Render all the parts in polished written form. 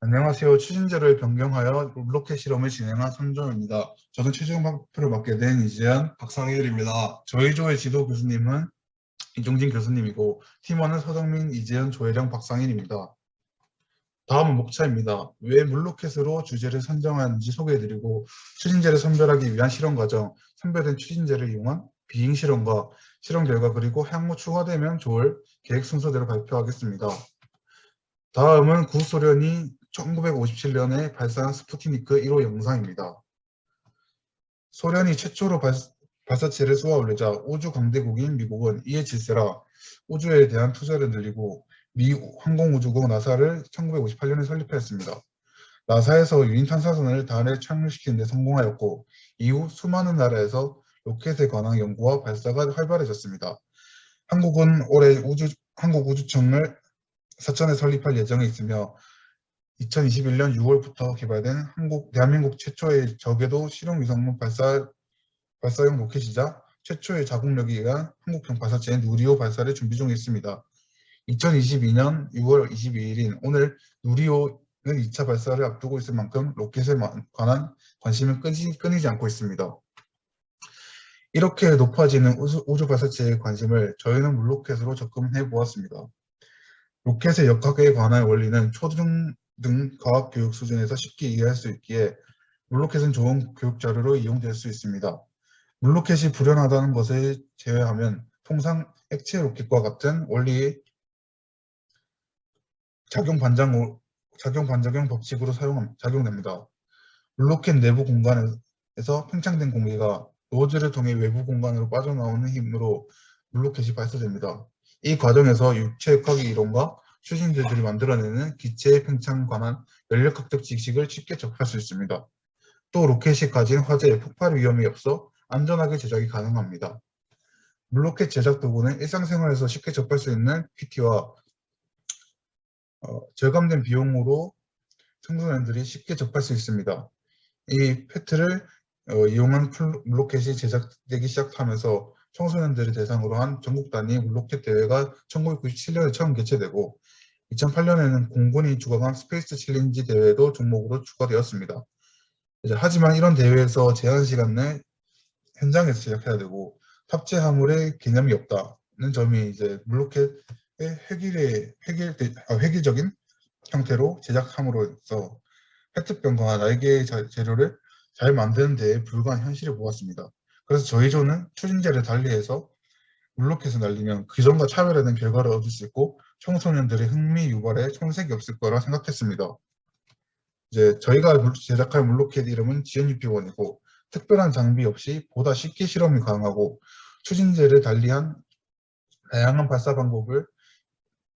안녕하세요. 추진제를 변경하여 로켓 실험을 진행한 손정입니다. 저는 최종 발표를 맡게 된 이재현, 박상일입니다. 저희 조의 지도 교수님은 이종진 교수님이고 팀원은 서정민, 이재현, 조혜령, 박상일입니다. 다음은 목차입니다. 왜 물로켓으로 주제를 선정하는지 소개해드리고 추진제를 선별하기 위한 실험 과정, 선별된 추진제를 이용한 비행 실험과 실험 결과 그리고 향후 추가되면 좋을 계획 순서대로 발표하겠습니다. 다음은 구소련이 1957년에 발사한 스푸트니크 1호 영상입니다. 소련이 최초로 발사체를 쏘아 올리자 우주 강대국인 미국은 이에 질세라 우주에 대한 투자를 늘리고 미 항공우주국 나사를 1958년에 설립하였습니다. 나사에서 유인 탐사선을 달에 착륙시키는 데 성공하였고 이후 수많은 나라에서 로켓에 관한 연구와 발사가 활발해졌습니다. 한국은 올해 한국우주청을 사천에 설립할 예정에 있으며 2021년 6월부터 개발된 대한민국 최초의 저궤도 실용위성문 발사용 로켓이자 최초의 자국력에 의한 한국형 발사체인 누리호 발사를 준비 중에 있습니다. 2022년 6월 22일인 오늘 누리호는 2차 발사를 앞두고 있을 만큼 로켓에 관한 관심은 끊이지 않고 있습니다. 이렇게 높아지는 우주 발사체의 관심을 저희는 물로켓으로 접근해 보았습니다. 로켓의 역학에 관한 원리는 초등 과학 교육 수준에서 쉽게 이해할 수 있기에 물로켓은 좋은 교육 자료로 이용될 수 있습니다. 물로켓이 불연하다는 것을 제외하면 통상 액체 로켓과 같은 원리의 작용 반작용 법칙으로 작용됩니다. 물로켓 내부 공간에서 팽창된 공기가 노즐을 통해 외부 공간으로 빠져나오는 힘으로 물로켓이 발사됩니다. 이 과정에서 육체역학의 이론과 추진제들이 만들어내는 기체의 팽창에 관한 연력학적 지식을 쉽게 접할 수 있습니다. 또 로켓이 가진 화재의 폭발 위험이 없어 안전하게 제작이 가능합니다. 물로켓 제작 도구는 일상생활에서 쉽게 접할 수 있는 PT와 절감된 비용으로 청소년들이 쉽게 접할 수 있습니다. 이 패트를 이용한 물로켓이 제작되기 시작하면서 청소년들을 대상으로 한 전국 단위 물로켓 대회가 1997년에 처음 개최되고 2008년에는 공군이 주관한 스페이스 챌린지 대회도 종목으로 추가되었습니다. 하지만 이런 대회에서 제한 시간 내 현장에서 제작해야 되고 탑재 화물의 개념이 없다는 점이 이제 물로켓의 획일적인 형태로 제작함으로써 페트병과 날개의 재료를 잘 만드는 데에 불과한 현실을 보았습니다. 그래서 저희 조는 추진제를 달리해서 물로켓을 날리면 그전과 차별화된 결과를 얻을 수 있고 청소년들의 흥미 유발에 손색이 없을 거라 생각했습니다. 이제 저희가 제작할 물로켓 이름은 GNUP1이고 특별한 장비 없이 보다 쉽게 실험이 가능하고 추진제를 달리한 다양한 발사 방법을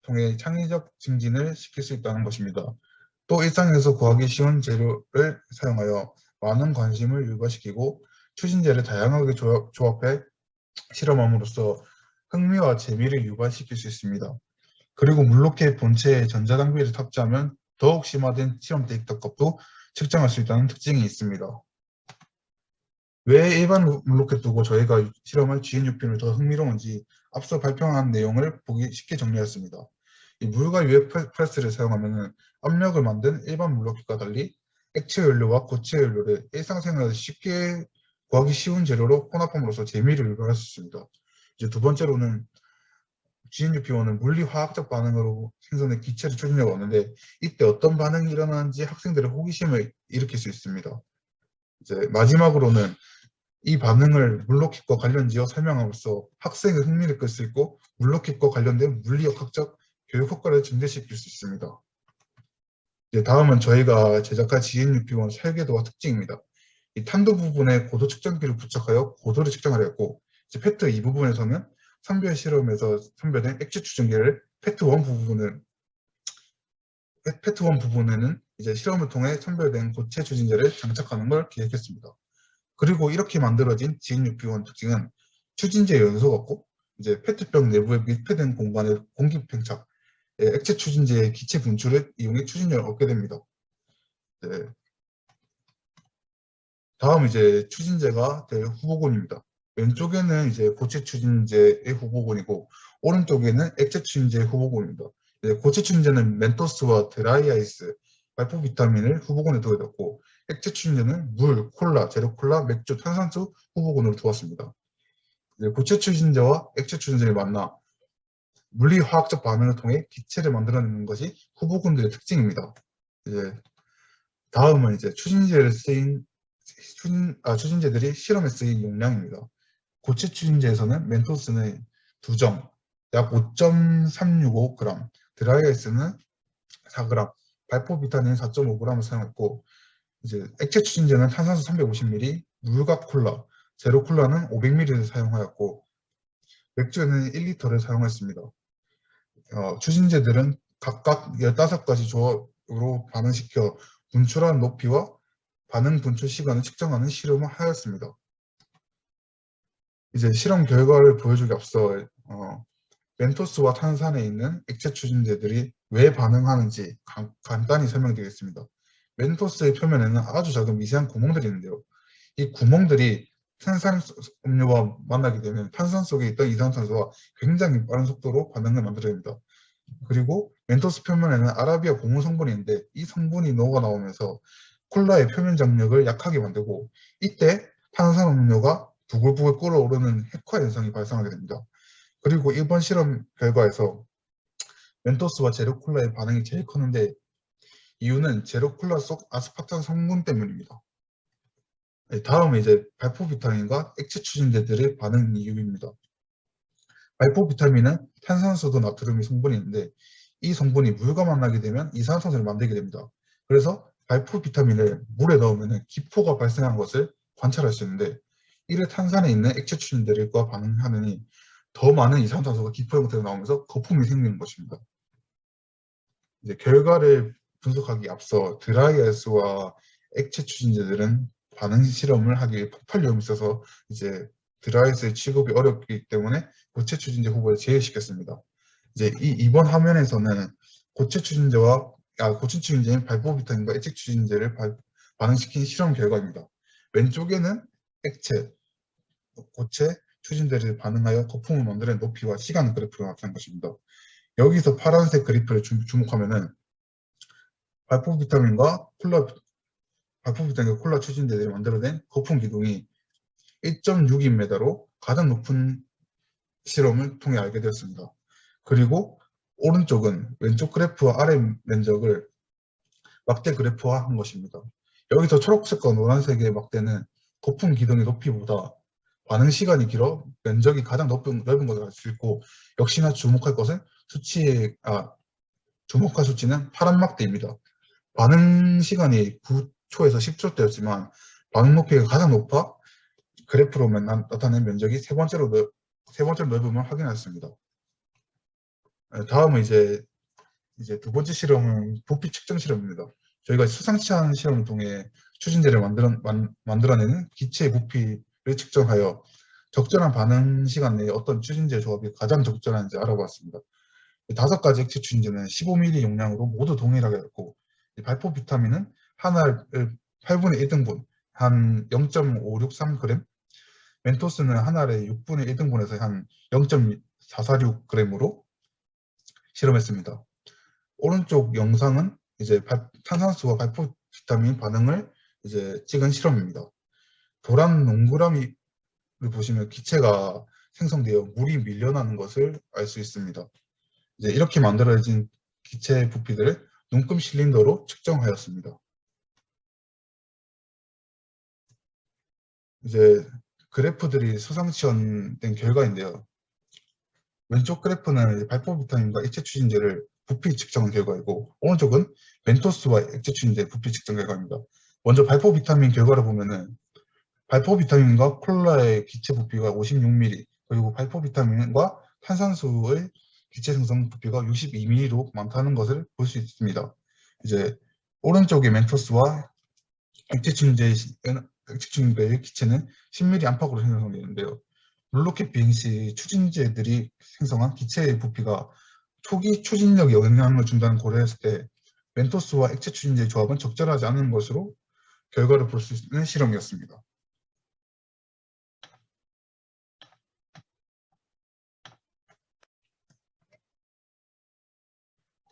통해 창의적 증진을 시킬 수 있다는 것입니다. 또 일상에서 구하기 쉬운 재료를 사용하여 많은 관심을 유발시키고 추진제를 다양하게 조합해 실험함으로써 흥미와 재미를 유발시킬 수 있습니다. 그리고 물로켓 본체에 전자장비를 탑재하면 더욱 심화된 실험 데이터 값도 측정할 수 있다는 특징이 있습니다. 왜 일반 물로켓 두고 저희가 실험할 GNUP를 더 흥미로운지 앞서 발표한 내용을 보기 쉽게 정리했습니다. 이 물과 유해 프레스를 사용하면 압력을 만든 일반 물로켓과 달리 액체 연료와 고체 연료를 일상생활에서 쉽게 구하기 쉬운 재료로 혼합함으로써 재미를 유발할 수 있습니다. 이제 두 번째로는 GNUP1은 물리화학적 반응으로 생성된 기체를 추진해 왔는데 이때 어떤 반응이 일어나는지 학생들의 호기심을 일으킬 수 있습니다. 이제 마지막으로는 이 반응을 물로켓과 관련지어 설명함으로써 학생의 흥미를 끌 수 있고 물로켓과 관련된 물리역학적 교육 효과를 증대시킬 수 있습니다. 이제 다음은 저희가 제작할 GNUP1 설계도와 특징입니다. 이 탄도 부분에 고도 측정기를 부착하여 고도를 측정하려 했고 이제 패트 이 부분에서는 선별 실험에서 선별된 액체 추정기를 패트 1 부분에는 이제 실험을 통해 선별된 고체 추진제를 장착하는 걸 계획했습니다. 그리고 이렇게 만들어진 GNUP1 특징은 추진제 연소가 없고 이제 페트병 내부에 밀폐된 공간에 공기 팽착, 액체 추진제의 기체 분출을 이용해 추진력을 얻게 됩니다. 네. 다음 이제 추진제가 될 후보군입니다. 왼쪽에는 이제 고체 추진제의 후보군이고 오른쪽에는 액체 추진제의 후보군입니다. 고체 추진제는 멘토스와 드라이아이스 발포 비타민을 후보군에 두게 되었고, 액체 추진제는 물, 콜라, 제로콜라, 맥주, 탄산수 후보군으로 두었습니다. 고체 추진제와 액체 추진제를 만나 물리화학적 반응을 통해 기체를 만들어내는 것이 후보군들의 특징입니다. 이제 다음은 이제 추진제들이 실험에 쓰인 용량입니다. 고체 추진제에서는 멘토스는 2점, 약 5.365g, 드라이아이스는 4g, 발포 비타민은 4.5g을 사용했고, 이제 액체 추진제는 탄산수 350ml, 물과 콜라, 제로 콜라는 500ml를 사용하였고, 맥주에는 1리터를 사용했습니다. 추진제들은 각각 15가지 조합으로 반응시켜 분출하는 높이와 반응 분출 시간을 측정하는 실험을 하였습니다. 이제 실험 결과를 보여주기 앞서 멘토스와 탄산에 있는 액체 추진제들이 왜 반응하는지 간단히 설명드리겠습니다. 멘토스의 표면에는 아주 작은 미세한 구멍들이 있는데요. 이 구멍들이 탄산 음료와 만나게 되면 탄산 속에 있던 이산화탄소와 굉장히 빠른 속도로 반응을 만들어냅니다. 그리고 멘토스 표면에는 아라비아 고무 성분이 있는데 이 성분이 녹아 나오면서 콜라의 표면 장력을 약하게 만들고, 이때 탄산음료가 부글부글 끓어오르는 핵화 현상이 발생하게 됩니다. 그리고 이번 실험 결과에서 멘토스와 제로콜라의 반응이 제일 컸는데, 이유는 제로콜라 속 아스파탐 성분 때문입니다. 다음은 이제 발포 비타민과 액체 추진제들의 반응 이유입니다. 발포 비타민은 탄산수도 나트륨이 성분이 있는데, 이 성분이 물과 만나게 되면 이산화탄소를 만들게 됩니다. 그래서 발포 비타민을 물에 넣으면 기포가 발생한 것을 관찰할 수 있는데, 이를 탄산에 있는 액체 추진제들과 반응하느니 더 많은 이산화탄소가 기포 형태로 나오면서 거품이 생기는 것입니다. 이제 결과를 분석하기 앞서 드라이아이스와 액체 추진제들은 반응 실험을 하기 폭발 위험이 있어서 이제 드라이아이스의 취급이 어렵기 때문에 고체 추진제 후보에 제외시켰습니다. 이제 이번 화면에서는 고체 추진제인 발포 비타민과 액체 추진제를 반응시킨 실험 결과입니다. 왼쪽에는 액체, 고체 추진제를 반응하여 거품을 만드는 높이와 시간 그래프가 나타난 것입니다. 여기서 파란색 그래프를 주목하면은 발포 비타민과 콜라 추진제들이 만들어낸 거품 기둥이 1.6인메다로 가장 높은 실험을 통해 알게 되었습니다. 그리고 오른쪽은 왼쪽 그래프와 아래 면적을 막대 그래프화한 것입니다. 여기서 초록색과 노란색의 막대는 거품 기둥의 높이보다 반응 시간이 길어 면적이 가장 넓은 것을 알 수 있고, 역시나 주목할 수치는 파란 막대입니다. 반응 시간이 9초에서 10초대였지만 반응 높이가 가장 높아 그래프로 나타낸 면적이 세 번째로 넓음을 확인했습니다. 다음은 이제 두 번째 실험은 부피 측정 실험입니다. 저희가 수상치 않은 실험을 통해 추진제를 만들어내는 기체의 부피를 측정하여 적절한 반응 시간 내에 어떤 추진제 조합이 가장 적절한지 알아봤습니다. 5가지 액체 추진제는 15ml 용량으로 모두 동일하게 였고, 발포 비타민은 하나를 8분의 1등분, 한 0.563g, 멘토스는 하나를 6분의 1등분에서 한 0.446g으로 실험했습니다. 오른쪽 영상은 이제 탄산수와 발포 비타민 반응을 이제 찍은 실험입니다. 도란 동그라미를 보시면 기체가 생성되어 물이 밀려나는 것을 알 수 있습니다. 이제 이렇게 만들어진 기체 부피들을 눈금 실린더로 측정하였습니다. 이제 그래프들이 수상시험된 결과인데요. 왼쪽 그래프는 발포 비타민과 액체 추진제를 부피 측정 결과이고, 오른쪽은 멘토스와 액체 추진제 부피 측정 결과입니다. 먼저 발포 비타민 결과를 보면은 발포 비타민과 콜라의 기체 부피가 56ml, 그리고 발포 비타민과 탄산수의 기체 생성 부피가 62ml로 많다는 것을 볼 수 있습니다. 이제 오른쪽의 멘토스와 액체 추진제의 기체는 10ml 안팎으로 생성되는데요. 블로켓 비행 시 추진제들이 생성한 기체의 부피가 초기 추진력에 영향을 준다는 고려했을 때 멘토스와 액체 추진제의 조합은 적절하지 않은 것으로 결과를 볼 수 있는 실험이었습니다.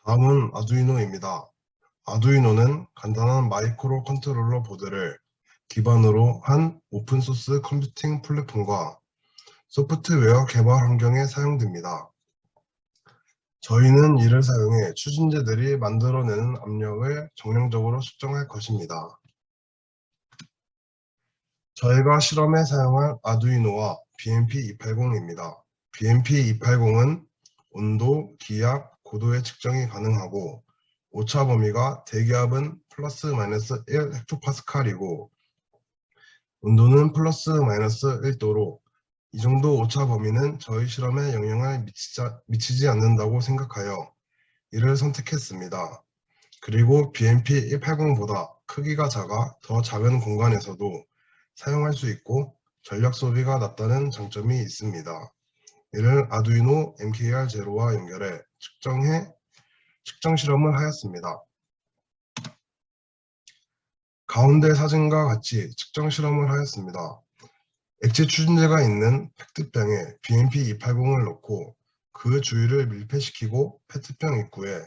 다음은 아두이노입니다. 아두이노는 간단한 마이크로 컨트롤러 보드를 기반으로 한 오픈소스 컴퓨팅 플랫폼과 소프트웨어 개발 환경에 사용됩니다. 저희는 이를 사용해 추진제들이 만들어내는 압력을 정량적으로 측정할 것입니다. 저희가 실험에 사용할 아두이노와 BMP280입니다. BMP280은 온도, 기압, 고도의 측정이 가능하고 오차 범위가 대기압은 플러스 마이너스 1 헥토파스칼이고 온도는 플러스 마이너스 1도로 이 정도 오차 범위는 저희 실험에 영향을 미치지 않는다고 생각하여 이를 선택했습니다. 그리고 BMP180보다 크기가 작아 더 작은 공간에서도 사용할 수 있고 전력 소비가 낮다는 장점이 있습니다. 이를 아두이노 MKR0와 연결해 측정 실험을 하였습니다. 가운데 사진과 같이 측정 실험을 하였습니다. 액체 추진제가 있는 페트병에 BMP280을 넣고 그 주위를 밀폐시키고 페트병 입구에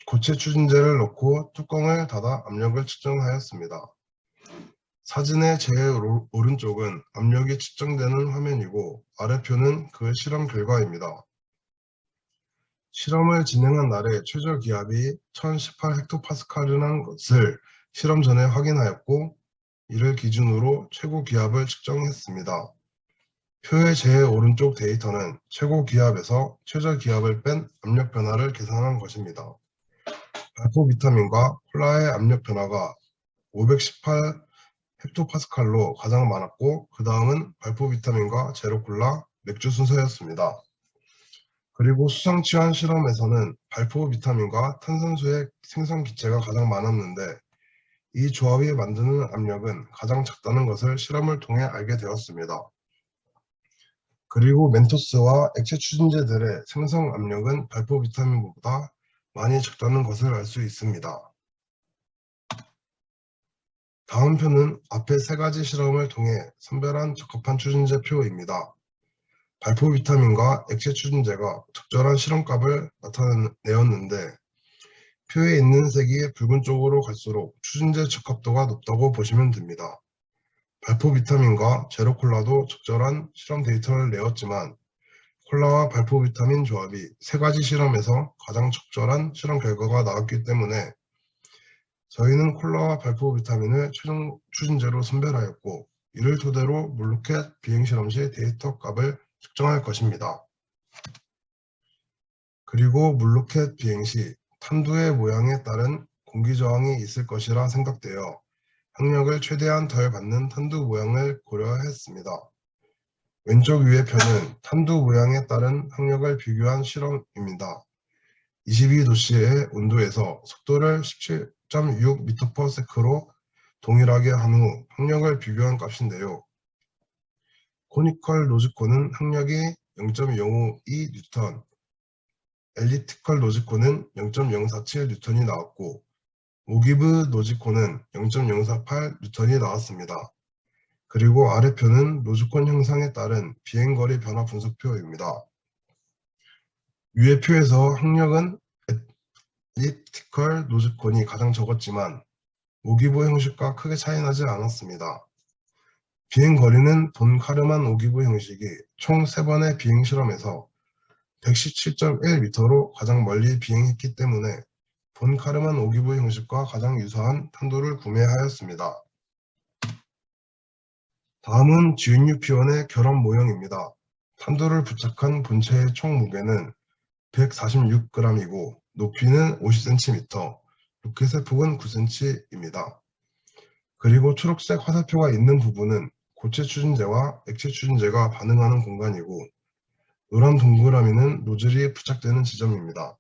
고체 추진제를 넣고 뚜껑을 닫아 압력을 측정하였습니다. 사진의 제일 오른쪽은 압력이 측정되는 화면이고 아래표는 그 실험 결과입니다. 실험을 진행한 날에 최저 기압이 1018 헥토파스칼이라는 것을 실험 전에 확인하였고 이를 기준으로 최고 기압을 측정했습니다. 표의 제일 오른쪽 데이터는 최고 기압에서 최저 기압을 뺀 압력 변화를 계산한 것입니다. 발포 비타민과 콜라의 압력 변화가 518 헥토파스칼로 가장 많았고 그 다음은 발포 비타민과 제로 콜라, 맥주 순서였습니다. 그리고 수상치환 실험에서는 발포 비타민과 탄산수의 생성 기체가 가장 많았는데 이 조합이 만드는 압력은 가장 작다는 것을 실험을 통해 알게 되었습니다. 그리고 멘토스와 액체 추진제들의 생성 압력은 발포 비타민보다 많이 작다는 것을 알 수 있습니다. 다음 표는 앞의 세 가지 실험을 통해 선별한 적합한 추진제 표입니다. 발포 비타민과 액체 추진제가 적절한 실험값을 나타내었는데 표에 있는 색이 붉은 쪽으로 갈수록 추진제 적합도가 높다고 보시면 됩니다. 발포 비타민과 제로 콜라도 적절한 실험 데이터를 내었지만 콜라와 발포 비타민 조합이 세 가지 실험에서 가장 적절한 실험 결과가 나왔기 때문에 저희는 콜라와 발포 비타민을 최종 추진제로 선별하였고 이를 토대로 물로켓 비행실험 시 데이터 값을 측정할 것입니다. 그리고 물로켓 비행 시 탄두의 모양에 따른 공기 저항이 있을 것이라 생각되어 항력을 최대한 덜 받는 탄두 모양을 고려했습니다. 왼쪽 위의 표는 탄두 모양에 따른 항력을 비교한 실험입니다. 22도씨의 온도에서 속도를 17.6m/s로 동일하게 한 후 항력을 비교한 값인데요. 코니컬 노즈콘은 항력이 0.052N, 엘리프티컬 노즈콘은 0.047N이 나왔고 오기브 노즈콘은 0.048N이 나왔습니다. 그리고 아래표는 노즈콘 형상에 따른 비행거리 변화 분석표입니다. 위의 표에서 항력은 엘리프티컬 노즈콘이 가장 적었지만 오기브 형식과 크게 차이나지 않았습니다. 비행거리는 본 카르만 오기브 형식이 총 3번의 비행실험에서 117.1m로 가장 멀리 비행했기 때문에 본 카르만 오기브 형식과 가장 유사한 탄두를 구매하였습니다. 다음은 GNU-P1의 결합 모형입니다. 탄두를 부착한 본체의 총 무게는 146g이고 높이는 50cm, 로켓의 폭은 9cm입니다. 그리고 초록색 화살표가 있는 부분은 고체 추진제와 액체 추진제가 반응하는 공간이고 노란 동그라미는 노즐이 부착되는 지점입니다.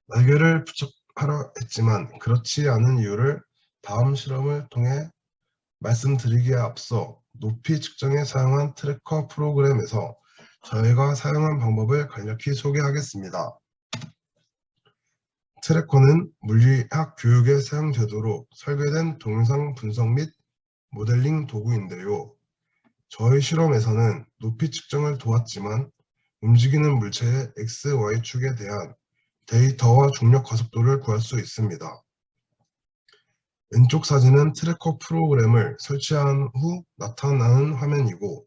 날개를 부착하려 했지만 그렇지 않은 이유를 다음 실험을 통해 말씀드리기에 앞서 높이 측정에 사용한 트래커 프로그램에서 저희가 사용한 방법을 간략히 소개하겠습니다. 트래커는 물리학 교육에 사용되도록 설계된 동영상 분석 및 모델링 도구인데요. 저희 실험에서는 높이 측정을 도왔지만 움직이는 물체의 X, Y축에 대한 데이터와 중력 가속도를 구할 수 있습니다. 왼쪽 사진은 트래커 프로그램을 설치한 후 나타나는 화면이고,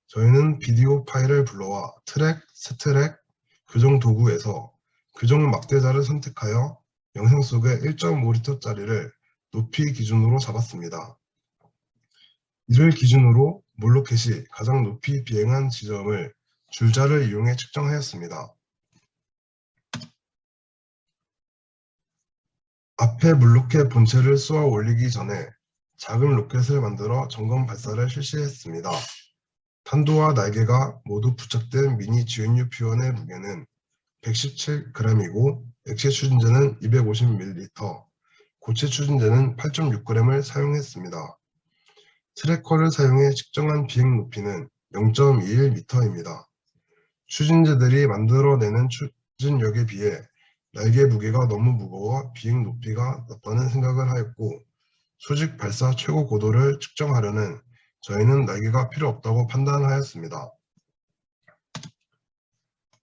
저희는 비디오 파일을 불러와 트랙, 스트랙, 교정 도구에서 교정 막대자를 선택하여 영상 속에 1.5L짜리를 높이 기준으로 잡았습니다. 이를 기준으로 몰로켓이 가장 높이 비행한 지점을 줄자를 이용해 측정하였습니다. 앞에 물로켓 본체를 쏘아 올리기 전에 작은 로켓을 만들어 점검 발사를 실시했습니다. 탄도와 날개가 모두 부착된 미니 GNU P1의 무게는 117g이고 액체 추진제는 250ml, 고체 추진제는 8.6g을 사용했습니다. 트래커를 사용해 측정한 비행 높이는 0.21m입니다. 추진제들이 만들어내는 추진력에 비해 날개 무게가 너무 무거워 비행 높이가 낮다는 생각을 하였고, 수직 발사 최고 고도를 측정하려는 저희는 날개가 필요 없다고 판단하였습니다.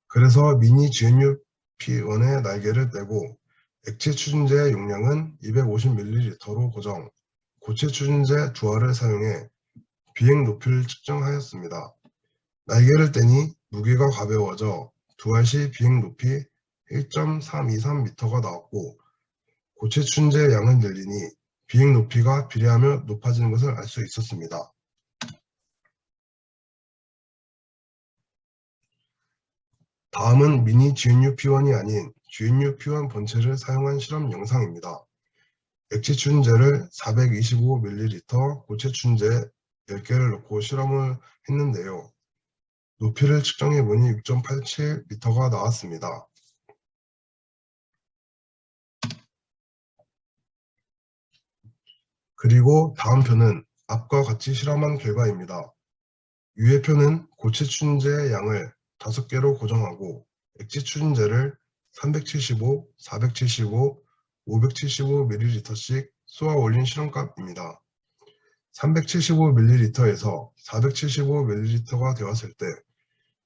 그래서 미니 GNU P1의 날개를 떼고 액체 추진제 용량은 250ml로 고정, 고체 추진제 두 알을 사용해 비행 높이를 측정하였습니다. 날개를 떼니 무게가 가벼워져 두 알 시 비행 높이 1.323m가 나왔고, 고체 추진제 양을 늘리니 비행 높이가 비례하며 높아지는 것을 알 수 있었습니다. 다음은 미니 GNU P1이 아닌 GNU P1 본체를 사용한 실험 영상입니다. 액체 추진제를 425ml, 고체 추진제 10개를 넣고 실험을 했는데요. 높이를 측정해보니 6.87m가 나왔습니다. 그리고 다음 표는 앞과 같이 실험한 결과입니다. 위의 표는 고체 추진제의 양을 5개로 고정하고 액체 추진제를 375, 475, 575ml씩 쏘아 올린 실험값입니다. 375ml에서 475ml가 되었을 때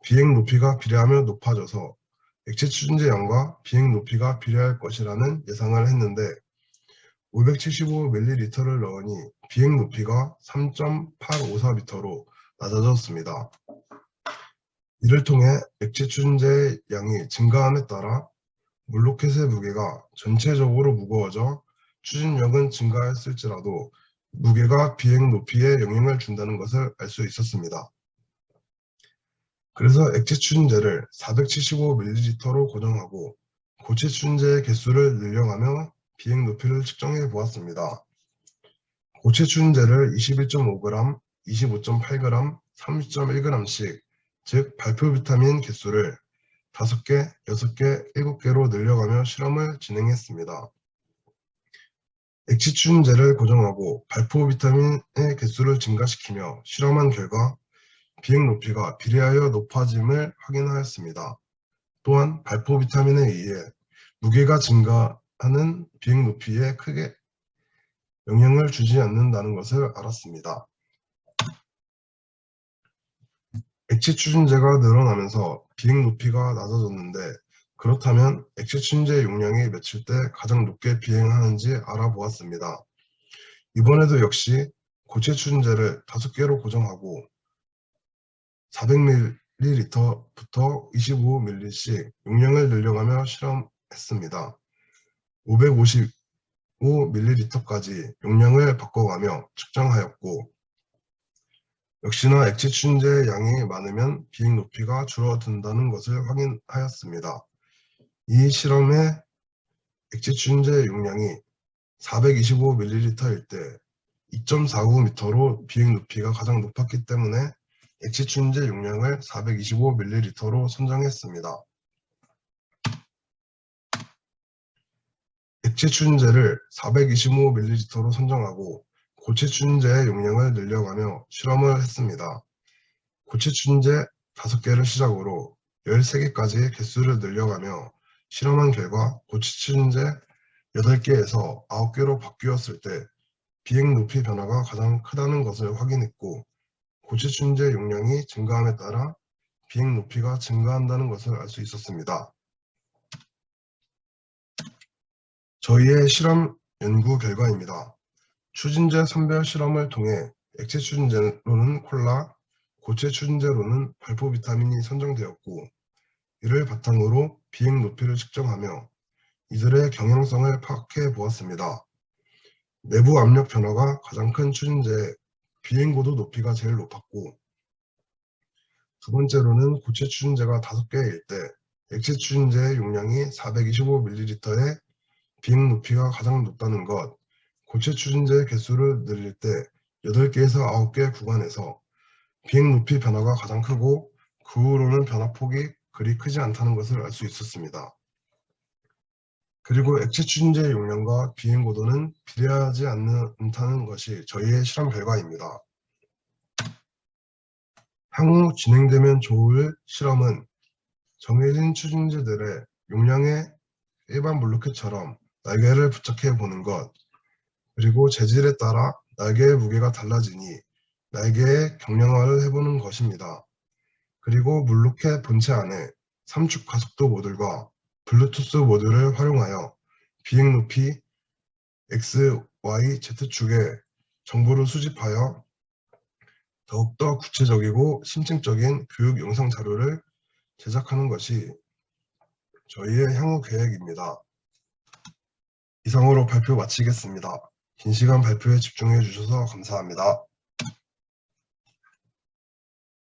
비행 높이가 비례하며 높아져서 액체 추진제 양과 비행 높이가 비례할 것이라는 예상을 했는데, 575ml를 넣으니 비행 높이가 3.854m로 낮아졌습니다. 이를 통해 액체 추진제의 양이 증가함에 따라 물로켓의 무게가 전체적으로 무거워져 추진력은 증가했을지라도 무게가 비행 높이에 영향을 준다는 것을 알 수 있었습니다. 그래서 액체 추진제를 475ml로 고정하고 고체 추진제의 개수를 늘려가며 비행 높이를 측정해 보았습니다. 고체 추진제를 21.5g, 25.8g, 30.1g씩, 즉 발표 비타민 개수를 5개, 6개, 7개로 늘려가며 실험을 진행했습니다. 액체 추진제를 고정하고 발포 비타민의 개수를 증가시키며 실험한 결과 비행 높이가 비례하여 높아짐을 확인하였습니다. 또한 발포 비타민에 의해 무게가 증가하는 비행 높이에 크게 영향을 주지 않는다는 것을 알았습니다. 액체 추진제가 늘어나면서 비행 높이가 낮아졌는데, 그렇다면 액체 추진제 용량이 몇일 때 가장 높게 비행하는지 알아보았습니다. 이번에도 역시 고체 추진제를 5개로 고정하고 400ml부터 25ml씩 용량을 늘려가며 실험했습니다. 555ml까지 용량을 바꿔가며 측정하였고, 역시나 액체 추진제의 양이 많으면 비행 높이가 줄어든다는 것을 확인하였습니다. 이 실험의 액체 추진제 용량이 425ml일 때 2.49m로 비행 높이가 가장 높았기 때문에 액체 추진제 용량을 425ml로 선정했습니다. 액체 추진제를 425ml로 선정하고 고체 추진제의 용량을 늘려가며 실험을 했습니다. 고체 추진제 5개를 시작으로 13개까지 개수를 늘려가며 실험한 결과 고체 추진제 8개에서 9개로 바뀌었을 때 비행 높이 변화가 가장 크다는 것을 확인했고, 고체 추진제 용량이 증가함에 따라 비행 높이가 증가한다는 것을 알 수 있었습니다. 저희의 실험 연구 결과입니다. 추진제 선별 실험을 통해 액체 추진제로는 콜라, 고체 추진제로는 발포 비타민이 선정되었고, 이를 바탕으로 비행 높이를 측정하며 이들의 경향성을 파악해 보았습니다. 내부 압력 변화가 가장 큰 추진제의 비행고도 높이가 제일 높았고, 두 번째로는 고체 추진제가 5개일 때 액체 추진제의 용량이 425ml의 비행 높이가 가장 높다는 것, 고체 추진제의 개수를 늘릴 때 8개에서 9개 구간에서 비행 높이 변화가 가장 크고 그 후로는 변화폭이 그리 크지 않다는 것을 알 수 있었습니다. 그리고 액체 추진제의 용량과 비행 고도는 비례하지 않다는 것이 저희의 실험 결과입니다. 향후 진행되면 좋을 실험은 정해진 추진제들의 용량의 일반 물로켓처럼 날개를 부착해 보는 것, 그리고 재질에 따라 날개의 무게가 달라지니 날개의 경량화를 해보는 것입니다. 그리고 물로켓 본체 안에 3축 가속도 모듈과 블루투스 모듈을 활용하여 비행 높이 X, Y, Z축의 정보를 수집하여 더욱더 구체적이고 심층적인 교육 영상 자료를 제작하는 것이 저희의 향후 계획입니다. 이상으로 발표 마치겠습니다. 긴 시간 발표에 집중해 주셔서 감사합니다.